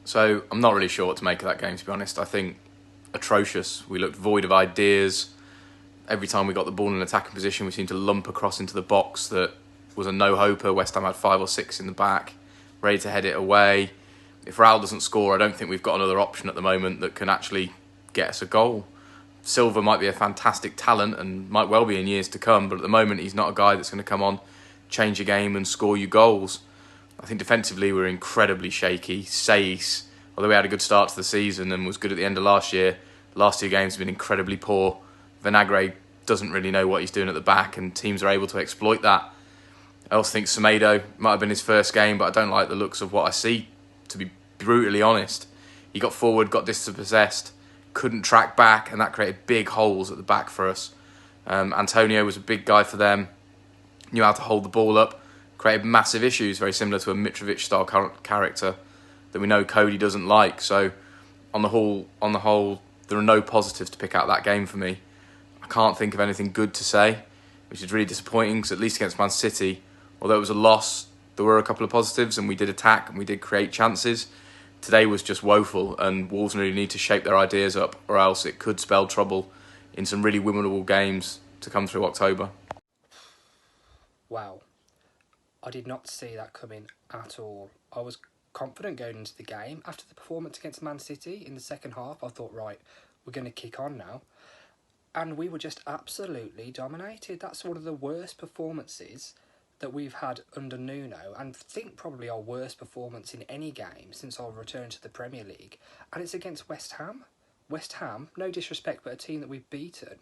So I'm not really sure what to make of that game, to be honest. I think atrocious. We looked void of ideas. Every time we got the ball in an attacking position, we seemed to lump across into the box that was a no-hoper. West Ham had 5 or 6 in the back, ready to head it away. If Raul doesn't score, I don't think we've got another option at the moment that can actually get us a goal. Silva might be a fantastic talent and might well be in years to come, but at the moment he's not a guy that's going to come on, change a game and score you goals. I think defensively we're incredibly shaky. Saiss, although we had a good start to the season and was good at the end of last year, the last 2 games have been incredibly poor. Vinagre doesn't really know what he's doing at the back, and teams are able to exploit that. I also think Semedo might have been his first game, but I don't like the looks of what I see, to be brutally honest. He got forward, got dispossessed, couldn't track back, and that created big holes at the back for us. Antonio was a big guy for them, knew how to hold the ball up, created massive issues, very similar to a Mitrovic-style character that we know Cody doesn't like. So on the whole, there are no positives to pick out of that game for me. I can't think of anything good to say, which is really disappointing because at least against Man City, although it was a loss, there were a couple of positives and we did attack and we did create chances. Today was just woeful, and Wolves really need to shape their ideas up, or else it could spell trouble in some really winnable games to come through October. Wow. I did not see that coming at all. I was confident going into the game. After the performance against Man City in the second half, I thought, right, we're going to kick on now. And we were just absolutely dominated. That's one of the worst performances that we've had under Nuno, and I think probably our worst performance in any game since our return to the Premier League. And it's against West Ham. West Ham, no disrespect, but a team that we've beaten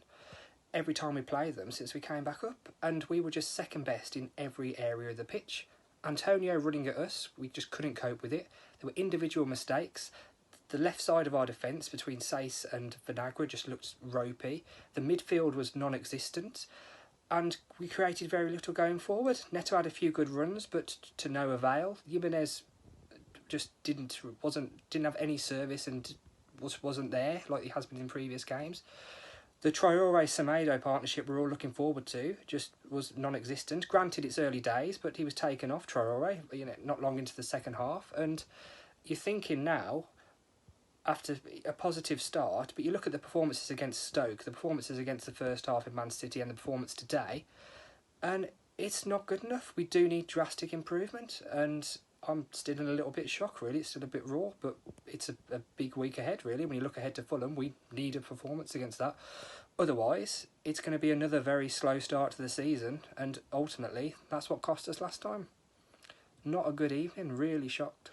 every time we play them since we came back up, and we were just second best in every area of the pitch. Antonio running at us, we just couldn't cope with it. There were individual mistakes. The left side of our defence between Saiss and Vinagre just looked ropey. The midfield was non-existent, and we created very little going forward. Neto had a few good runs, but to no avail. Jimenez just didn't have any service and wasn't there like he has been in previous games. The Traore-Semedo partnership we're all looking forward to just was non-existent. Granted, it's early days, but he was taken off, Traore, not long into the second half. And you're thinking now, after a positive start, but you look at the performances against Stoke, the performances against the first half in Man City and the performance today, and it's not good enough. We do need drastic improvement, and I'm still in a little bit shock, really. It's still a bit raw, but it's a big week ahead, really. When you look ahead to Fulham, we need a performance against that. Otherwise, it's going to be another very slow start to the season, and ultimately, that's what cost us last time. Not a good evening, really shocked.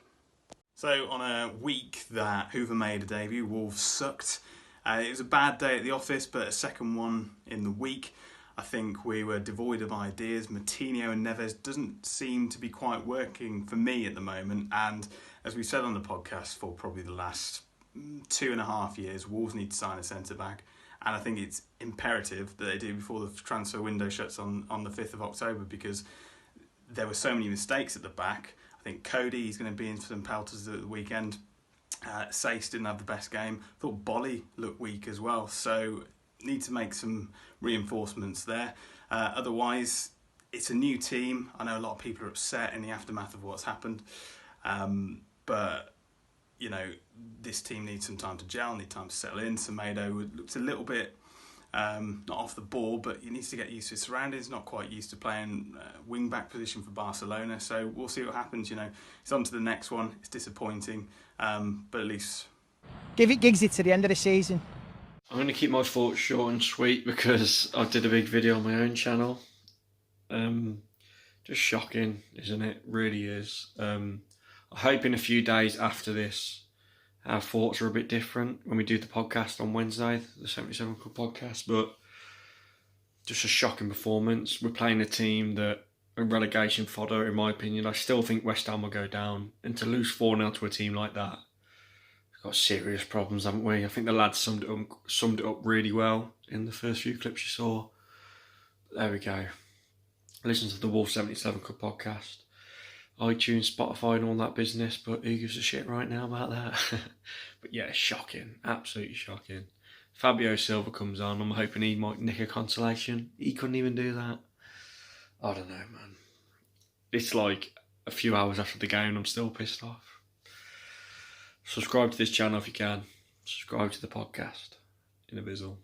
So on a week that Hoover made a debut, Wolves sucked. It was a bad day at the office, but a second one in the week. I think we were devoid of ideas. Moutinho and Neves doesn't seem to be quite working for me at the moment. And as we've said on the podcast for probably the last 2.5 years, Wolves need to sign a centre-back. And I think it's imperative that they do before the transfer window shuts on the 5th of October, because there were so many mistakes at the back. I think Cody, he's going to be in for some pelters at the weekend. Saiss didn't have the best game. I thought Bolly looked weak as well. So need to make some reinforcements there. Otherwise, it's a new team. I know a lot of people are upset in the aftermath of what's happened. But, this team needs some time to gel, need time to settle in. Semedo looks a little bit not off the ball, but he needs to get used to his surroundings. Not quite used to playing wing-back position for Barcelona. So we'll see what happens. He's on to the next one. It's disappointing, but at least... Give it Giggsy to the end of the season. I'm going to keep my thoughts short and sweet because I did a big video on my own channel. Just shocking, isn't it? Really is. I hope in a few days after this, our thoughts are a bit different when we do the podcast on Wednesday, the 77 Club podcast. But just a shocking performance. We're playing a team that are relegation fodder, in my opinion. I still think West Ham will go down. And to lose 4-0 to a team like that, we've got serious problems, haven't we? I think the lads summed it up really well in the first few clips you saw. But there we go. Listen to the Wolf 77 Club podcast. iTunes, Spotify and all that business, but who gives a shit right now about that? But yeah, shocking. Absolutely shocking. Fabio Silva comes on. I'm hoping he might nick a consolation. He couldn't even do that. I don't know, man. It's like a few hours after the game and I'm still pissed off. Subscribe to this channel if you can. Subscribe to the podcast. In a bizzle.